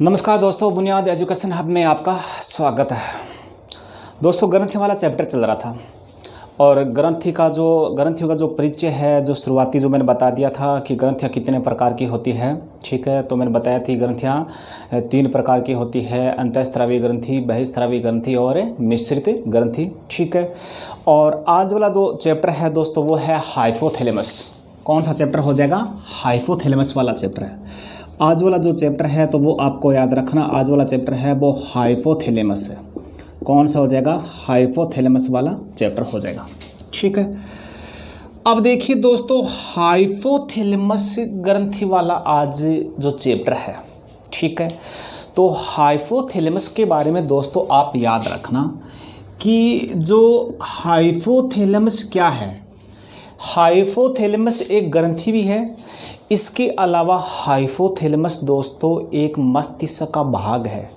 नमस्कार दोस्तों, बुनियाद एजुकेशन हब में आपका स्वागत है। दोस्तों, ग्रंथि वाला चैप्टर चल रहा था और ग्रंथियों का जो परिचय है, जो शुरुआती जो मैंने बता दिया था कि ग्रंथियाँ कितने प्रकार की होती है। ठीक है, तो मैंने बताया थी ग्रंथियाँ 3 प्रकार की होती है: अंतःस्रावी ग्रंथि, बहिःस्रावी ग्रंथि और मिश्रित ग्रंथि। ठीक है, और आज वाला जो चैप्टर है दोस्तों वो है हाइपोथैलेमस। कौन सा चैप्टर हो जाएगा? हाइपोथैलेमस वाला चैप्टर है। आज वाला जो चैप्टर है तो वो आपको याद रखना, आज वाला चैप्टर है वो हाइपोथैलेमस है। कौन सा हो जाएगा? हाइपोथैलेमस वाला चैप्टर हो जाएगा। ठीक है, अब देखिए दोस्तों, हाइपोथैलेमस ग्रंथि वाला आज जो चैप्टर है, ठीक है, तो हाइपोथैलेमस के बारे में दोस्तों आप याद रखना कि जो हाइपोथैलेमस क्या है। हाइपोथैलेमस एक ग्रंथि भी है। इसके अलावा हाइपोथैलेमस दोस्तों एक मस्तिष्क का भाग है।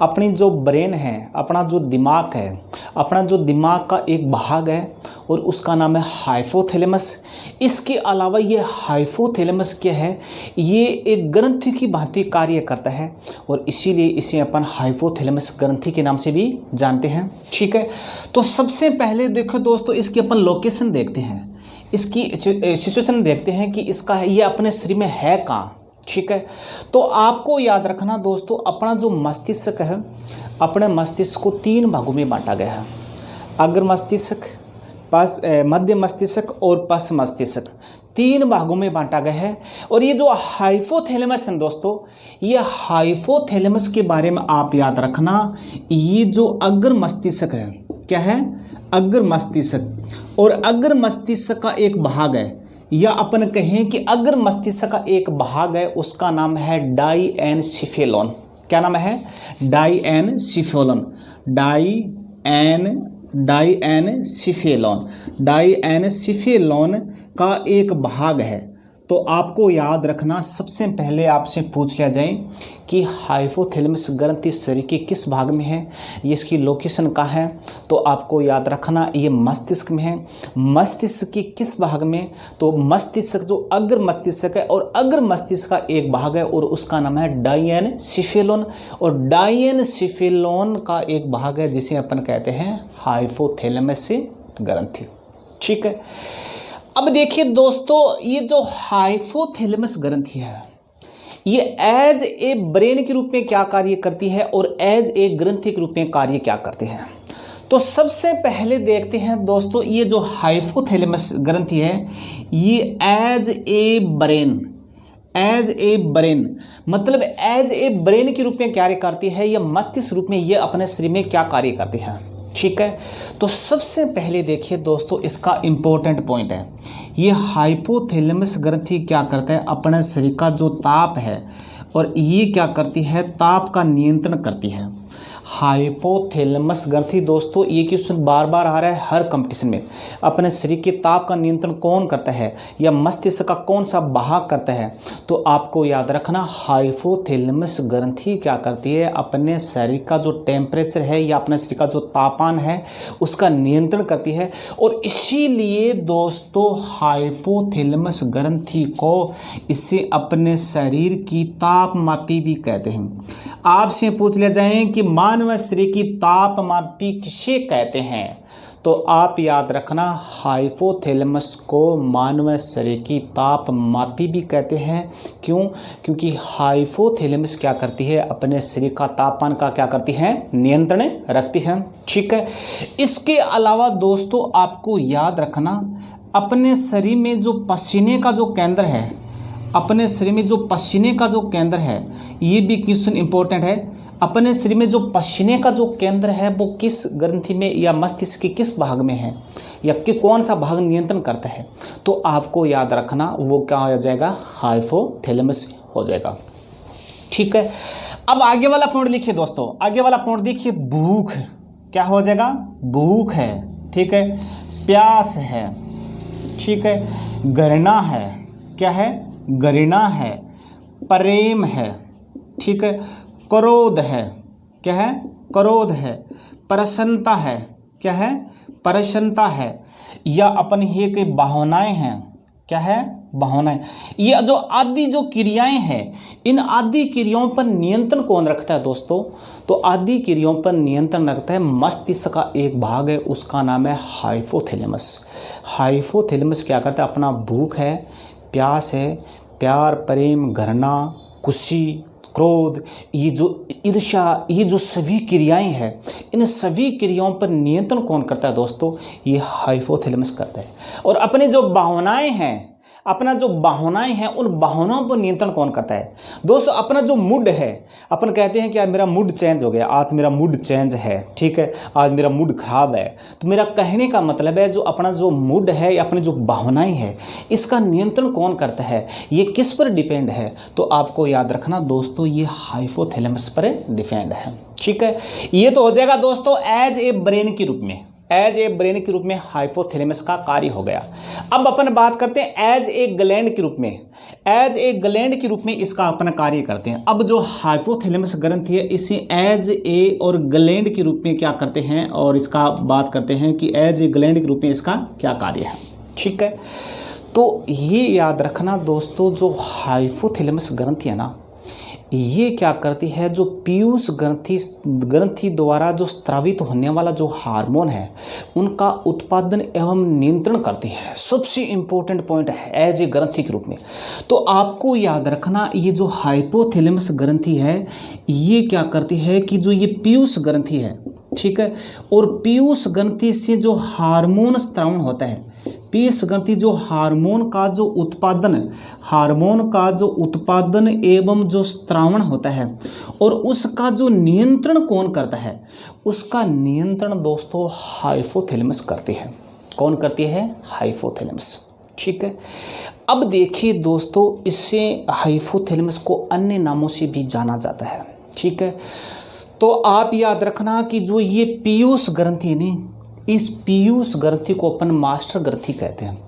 अपनी जो ब्रेन है, अपना जो दिमाग है, अपना जो दिमाग का एक भाग है और उसका नाम है हाइपोथैलेमस। इसके अलावा ये हाइपोथैलेमस क्या है? ये एक ग्रंथि की भांति कार्य करता है और इसीलिए इसे अपन हाइपोथैलेमस ग्रंथि के नाम से भी जानते हैं। ठीक है, तो सबसे पहले देखो दोस्तों, इसकी अपन लोकेशन देखते हैं, इसकी सिचुएशन देखते हैं कि इसका है ये अपने शरीर में है कहाँ। ठीक है, तो आपको याद रखना दोस्तों, अपना जो मस्तिष्क है, अपने मस्तिष्क को 3 भागों में बांटा गया है: अग्र मस्तिष्क, मध्य मस्तिष्क और पश्च मस्तिष्क। 3 भागों में बांटा गया है। और ये जो हाइपोथैलेमस है दोस्तों, ये हाइपोथैलेमस के बारे में आप याद रखना, ये जो अग्र मस्तिष्क है, क्या है? अग्र मस्तिष्क। और अग्र मस्तिष्क का एक भाग है, या अपन कहें कि अग्र मस्तिष्क का एक भाग है, उसका नाम है डाइएनसीफेलोन। क्या नाम है? डाइएनसीफेलोन। डाइएनसीफेलोन का एक भाग है। तो आपको याद रखना, सबसे पहले आपसे पूछ लिया जाए कि हाइपोथैलेमस ग्रंथि शरीर के किस भाग में है, ये इसकी लोकेशन कहाँ है, तो आपको याद रखना ये मस्तिष्क में है। मस्तिष्क के किस भाग में? तो मस्तिष्क जो अग्र मस्तिष्क है, और अग्र मस्तिष्क का एक भाग है और उसका नाम है डाइएनसीफेलोन। और डाइएनसीफेलोन का एक भाग है जिसे अपन कहते हैं हाइपोथैलेमस ग्रंथि। ठीक है, अब देखिए दोस्तों, ये जो हाइपोथैलेमस ग्रंथि है, ये एज ए ब्रेन के रूप में क्या कार्य करती है और एज ए ग्रंथि के रूप में कार्य क्या करते हैं। तो सबसे पहले देखते हैं दोस्तों, ये जो हाइपोथैलेमस ग्रंथि है, ये एज ए ब्रेन मतलब एज ए ब्रेन के रूप में कार्य करती है, या मस्तिष्क रूप में ये अपने शरीर में क्या कार्य करती है। ठीक है, तो सबसे पहले देखिए दोस्तों, इसका इम्पोर्टेंट पॉइंट है, ये हाइपोथैलेमस ग्रंथि क्या करता है? अपने शरीर का जो ताप है, और ये क्या करती है? ताप का नियंत्रण करती है। हाइपोथैलेमस ग्रंथि दोस्तों, ये क्वेश्चन बार बार आ रहा है हर कंपटीशन में। अपने शरीर के ताप का नियंत्रण कौन करता है, या मस्तिष्क का कौन सा भाग करता है? तो आपको याद रखना, हाइपोथैलेमस ग्रंथि क्या करती है? अपने शरीर का जो टेम्परेचर है, या अपने शरीर का जो तापमान है, उसका नियंत्रण करती है। और इसीलिए दोस्तों हाइपोथैलेमस ग्रंथि को इसे अपने शरीर की तापमापी भी कहते हैं। आपसे पूछ लिया जाए कि मानव शरीर की तापमापी किसे कहते हैं, तो आप याद रखना, हाइपोथैलेमस को मानव शरीर की तापमापी भी कहते हैं। क्यों? क्योंकि हाइपोथैलेमस क्या करती है? अपने शरीर का तापमान का क्या करती है? नियंत्रण रखती है। ठीक है, इसके अलावा दोस्तों आपको याद रखना, अपने शरीर में जो पसीने का जो केंद्र है, अपने शरीर में जो पसीने का जो केंद्र है, ये भी क्वेश्चन इंपॉर्टेंट है। अपने शरीर में जो पसीने का जो केंद्र है वो किस ग्रंथि में या मस्तिष्क के किस भाग में है, या कि कौन सा भाग नियंत्रण करता है, तो आपको याद रखना वो क्या हो जाएगा? हाइपोथैलेमस हो जाएगा। ठीक है, अब आगे वाला पॉइंट लिखिए दोस्तों, आगे वाला पॉइंट देखिए, भूख क्या हो जाएगा? भूख है। ठीक है, प्यास है। ठीक है, घृणा है। क्या है? घृणा है। प्रेम है। ठीक है, क्रोध है। क्या है? क्रोध है। प्रसन्नता है। क्या है? प्रसन्नता है। या अपन ये कि भावनाएं हैं, क्या है, भावनाएं। ये जो आदि जो क्रियाएं हैं, इन आदि क्रियाओं पर नियंत्रण कौन रखता है दोस्तों? तो आदि क्रियाओं पर नियंत्रण रखता है मस्तिष्क का एक भाग है, उसका नाम है हाइपोथैलेमस। हाइपोथैलेमस क्या करता है, अपना भूख है, प्यास है, प्यार, प्रेम, घृणा, खुशी, क्रोध, ये जो ईर्ष्या, ये जो सभी क्रियाएं हैं, इन सभी क्रियाओं पर नियंत्रण कौन करता है दोस्तों? ये हाइपोथैलेमस करता है। और अपने जो भावनाएं हैं, अपना जो भावनाएं हैं, उन भावनाओं पर नियंत्रण कौन करता है दोस्तों? अपना जो मूड है, अपन कहते हैं कि यार मेरा मूड चेंज हो गया, आज मेरा मूड चेंज है, ठीक है, आज मेरा मूड खराब है। तो मेरा कहने का मतलब है जो अपना जो मूड है या अपनी जो भावनाएं हैं, इसका नियंत्रण कौन करता है, ये किस पर डिपेंड है? तो आपको याद रखना दोस्तों, ये हाइपोथैलेमस पर डिपेंड है, ठीक है। ये तो हो जाएगा दोस्तों एज ए ब्रेन के रूप में, एज ए ब्रेन के रूप में हाइपोथैलेमस का कार्य हो गया। अब अपन बात करते हैं एज ए ग्लैंड के रूप में, एज ए ग्लैंड के रूप में इसका अपना कार्य करते हैं। अब जो हाइपोथैलेमस ग्रंथि है, इसे एज ए और ग्लैंड के रूप में क्या करते हैं, और इसका बात करते हैं कि एज ए ग्लैंड के रूप में इसका क्या कार्य है, ठीक है। तो ये याद रखना दोस्तों, जो हाइपोथैलेमस ग्रंथि है ना, ये क्या करती है, जो पीयूष ग्रंथि द्वारा जो स्रावित होने वाला जो हार्मोन है, उनका उत्पादन एवं नियंत्रण करती है। सबसे इंपॉर्टेंट पॉइंट है एज ए ग्रंथि के रूप में। तो आपको याद रखना, ये जो हाइपोथैलेमस ग्रंथि है, ये क्या करती है कि जो ये पीयूष ग्रंथि है, ठीक है, और पीयूष ग्रंथि से जो हार्मोन स्रावण होता है, पीयूष ग्रंथि जो हार्मोन का जो उत्पादन एवं जो स्रावण होता है, और उसका जो नियंत्रण कौन करता है? उसका नियंत्रण दोस्तों हाइपोथैलेमस करती है। कौन करती है? हाइपोथैलेमस, ठीक है। अब देखिए दोस्तों, इससे हाइपोथैलेमस को अन्य नामों से भी जाना जाता है, ठीक है। तो आप याद रखना कि जो ये पीयूष ग्रंथि है नहीं, इस पीयूष ग्रंथि को अपन मास्टर ग्रंथि कहते हैं।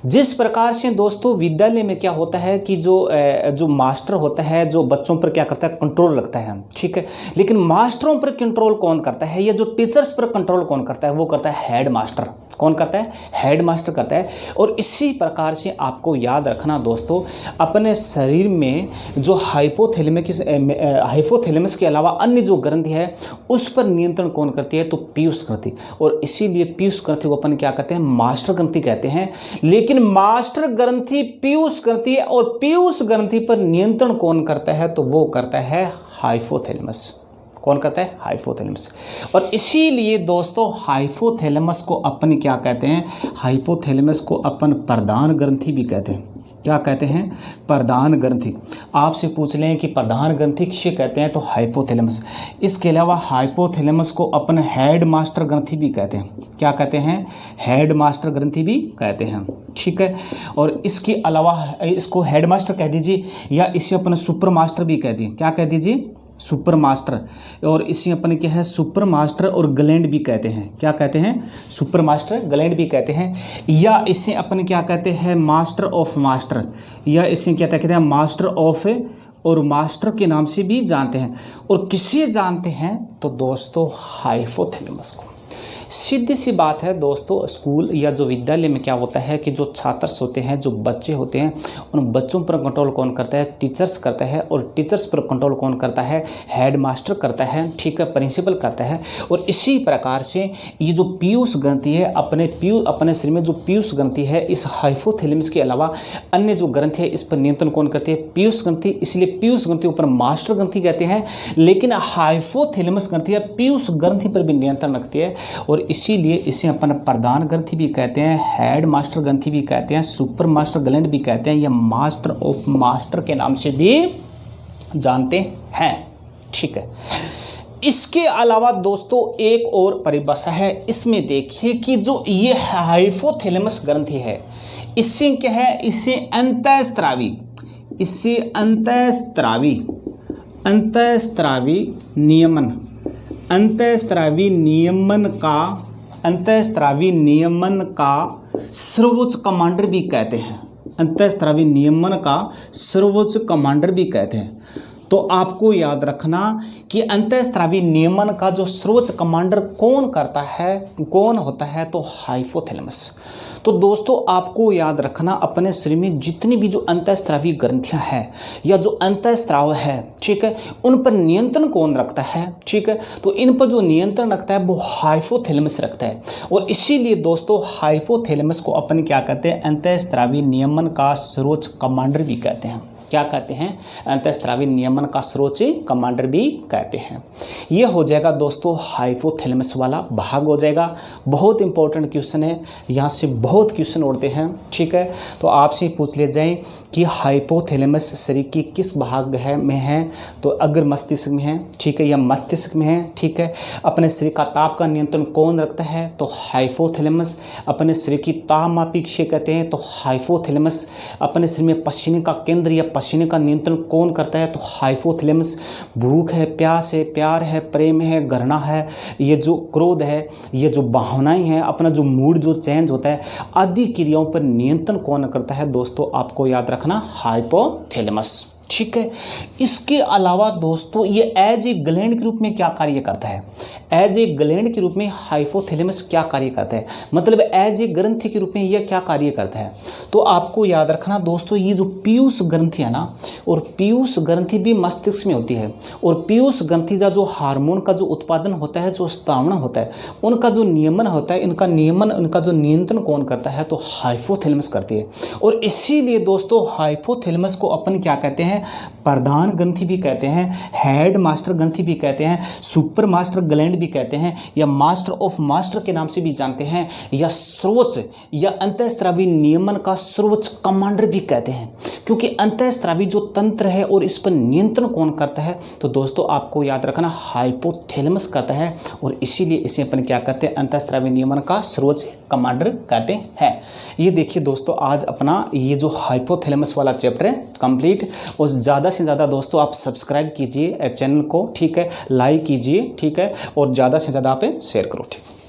जिस प्रकार से दोस्तों विद्यालय में क्या होता है कि जो मास्टर होता है, जो बच्चों पर क्या करता है, कंट्रोल रखता है, ठीक है। लेकिन मास्टरों पर कंट्रोल कौन करता है, या जो टीचर्स पर कंट्रोल कौन करता है, वो करता है हेड मास्टर। कौन करता है? हेड मास्टर करता है। और इसी प्रकार से आपको याद रखना दोस्तों, अपने शरीर में जो हाइपोथैलेमस के अलावा अन्य जो ग्रंथि है, उस पर नियंत्रण कौन करती है? तो पीयूष ग्रंथि। और इसीलिए पीयूष ग्रंथि को अपन क्या कहते हैं? मास्टर ग्रंथि कहते हैं। लेकिन मास्टर ग्रंथि पीयूष ग्रंथि है, और पीयूष ग्रंथि पर नियंत्रण कौन करता है? तो वो करता है हाइपोथैलेमस। कौन करता है? हाइपोथैलेमस। और इसीलिए दोस्तों हाइपोथैलेमस को अपन क्या कहते हैं? हाइपोथैलेमस को अपन प्रधान ग्रंथि भी कहते हैं। क्या कहते हैं? प्रधान ग्रंथि। आपसे पूछ लें कि प्रधान ग्रंथि किसे कहते हैं, तो हाइपोथैलेमस। इसके अलावा हाइपोथैलेमस को अपन हेड मास्टर ग्रंथि भी कहते हैं। क्या कहते हैं? हेड मास्टर ग्रंथि भी कहते हैं, ठीक है। और इसके अलावा इसको हेड मास्टर कह दीजिए, या इसे अपन सुपर मास्टर भी कह दीजिए। क्या कह दीजिए? Super master. और इसे अपन क्या है? सुपर मास्टर और ग्लैंड भी कहते हैं। क्या कहते हैं? सुपर मास्टर, ग्लैंड भी कहते हैं। या इसे अपन क्या कहते हैं? मास्टर ऑफ मास्टर, या इसे क्या कहते हैं? मास्टर ऑफ और मास्टर के नाम से भी जानते हैं। और किसे जानते हैं? तो दोस्तों हाइपोथैलेमस को। सीधी सी बात है दोस्तों, स्कूल या जो विद्यालय में क्या होता है कि जो छात्र होते हैं, जो बच्चे होते हैं, उन बच्चों पर कंट्रोल कौन करता है? टीचर्स करता है। और टीचर्स पर कंट्रोल कौन करता है? हेड मास्टर करता है, ठीक है, प्रिंसिपल करता है। और इसी प्रकार से ये जो पीयूष ग्रंथि है, अपने शरीर में जो पीयूष ग्रंथि है, इस हाइपोथैलेमस के अलावा अन्य जो ग्रंथि है, इस पर नियंत्रण कौन करती है? पीयूष ग्रंथि। इसलिए पीयूष ग्रंथि ऊपर मास्टर ग्रंथि कहते हैं। लेकिन हाइपोथैलेमस ग्रंथि पीयूष ग्रंथि पर भी नियंत्रण रखती है। और इसीलिए इसे अपन प्रधान ग्रंथि भी कहते हैं, हेड मास्टर ग्रंथि भी कहते हैं, सुपर मास्टर ग्लैंड भी कहते हैं, या मास्टर ऑफ मास्टर के नाम से भी जानते हैं, ठीक है। इसके अलावा दोस्तों एक और परिभाषा है, इसमें देखिए कि जो ये हाइपोथैलेमस ग्रंथि है, इससे क्या है? इसे अंतःस्रावी नियमन का सर्वोच्च कमांडर भी कहते हैं। अंतःस्रावी नियमन का सर्वोच्च कमांडर भी कहते हैं। तो आपको याद रखना कि अंतःस्रावी नियमन का जो सर्वोच्च कमांडर कौन करता है, कौन होता है? तो हाइपोथैलेमस। तो दोस्तों आपको याद रखना, अपने शरीर में जितनी भी जो अंतःस्रावी ग्रंथियां हैं या जो अंतःस्राव है, ठीक है, उन पर नियंत्रण कौन रखता है, ठीक है, तो इन पर जो नियंत्रण रखता है वो हाइपोथैलेमस रखता है। और इसीलिए दोस्तों हाइपोथैलेमस को अपन क्या कहते हैं, अंतःस्रावी नियमन का सर्वोच्च कमांडर भी कहते हैं। क्या कहते हैं, अंतःस्रावी नियमन का सर्वोच्च कमांडर भी कहते हैं। यह हो जाएगा दोस्तों हाइपोथैलेमस वाला भाग हो जाएगा। बहुत इंपॉर्टेंट क्वेश्चन है, यहाँ से बहुत क्वेश्चन उड़ते हैं, ठीक है। तो आपसे पूछ ले जाए कि हाइपोथैलेमस शरीर की किस भाग में है, तो अगर मस्तिष्क में है, ठीक है, या मस्तिष्क में है, ठीक है। अपने शरीर का ताप का नियंत्रण कौन रखता है, तो हाइपोथैलेमस। अपने शरीर की ताप मापी किसे कहते हैं, तो हाइपोथैलेमस। अपने शरीर में पसीने का केंद्र या पसीने का नियंत्रण कौन करता है, तो हाइपोथैलेमस। भूख है, प्यास है, प्यार है, प्रेम है, घृणा है, ये जो क्रोध है, ये जो भावनाएं हैं, अपना जो मूड जो चेंज होता है, आदि क्रियाओं पर नियंत्रण कौन करता है, दोस्तों आपको याद रखना हाइपोथैलेमस, ठीक है। इसके अलावा दोस्तों ये एज ए ग्लैंड के रूप में क्या कार्य करता है, एज ए ग्लैंड के रूप में हाइपोथैलेमस क्या कार्य करता है, मतलब एज ए ग्रंथि के रूप में यह क्या कार्य करता है। तो आपको याद रखना दोस्तों, ये जो पीयूष ग्रंथि है ना, और पीयूष ग्रंथि भी मस्तिष्क में होती है, और पीयूष ग्रंथि का जो हार्मोन का जो उत्पादन होता है, जो स्रावण होता है, उनका जो नियमन होता है, इनका नियमन, इनका जो नियंत्रण कौन करता है, तो हाइपोथैलेमस करती है। और इसीलिए दोस्तों हाइपोथैलेमस को अपन क्या कहते हैं, प्रधान ग्रंथि भी कहते हैं, हेड मास्टर ग्रंथि भी कहते हैं, सुपर मास्टर ग्लैंड भी कहते हैं, या मास्टर ऑफ मास्टर के नाम से भी जानते हैं, या सर्वोच्च या अंतःस्रावी नियमन का सर्वोच्च कमांडर भी कहते हैं। क्योंकि अंतःस्रावी जो तंत्र है और इस पर नियंत्रण कौन करता है, तो दोस्तों आपको याद रखना हाइपोथैलेमस कहता है। और इसीलिए इसे अपन क्या कहते हैं, अंतःस्रावी नियमन का सर्वोच्च कमांडर कहते हैं। ये देखिए दोस्तों, आज अपना ये जो हाइपोथैलेमस वाला चैप्टर है कंप्लीट। और ज़्यादा से ज़्यादा दोस्तों आप सब्सक्राइब कीजिए चैनल को, ठीक है, लाइक कीजिए, ठीक है, और ज़्यादा से ज़्यादा आप शेयर करो, ठीक है।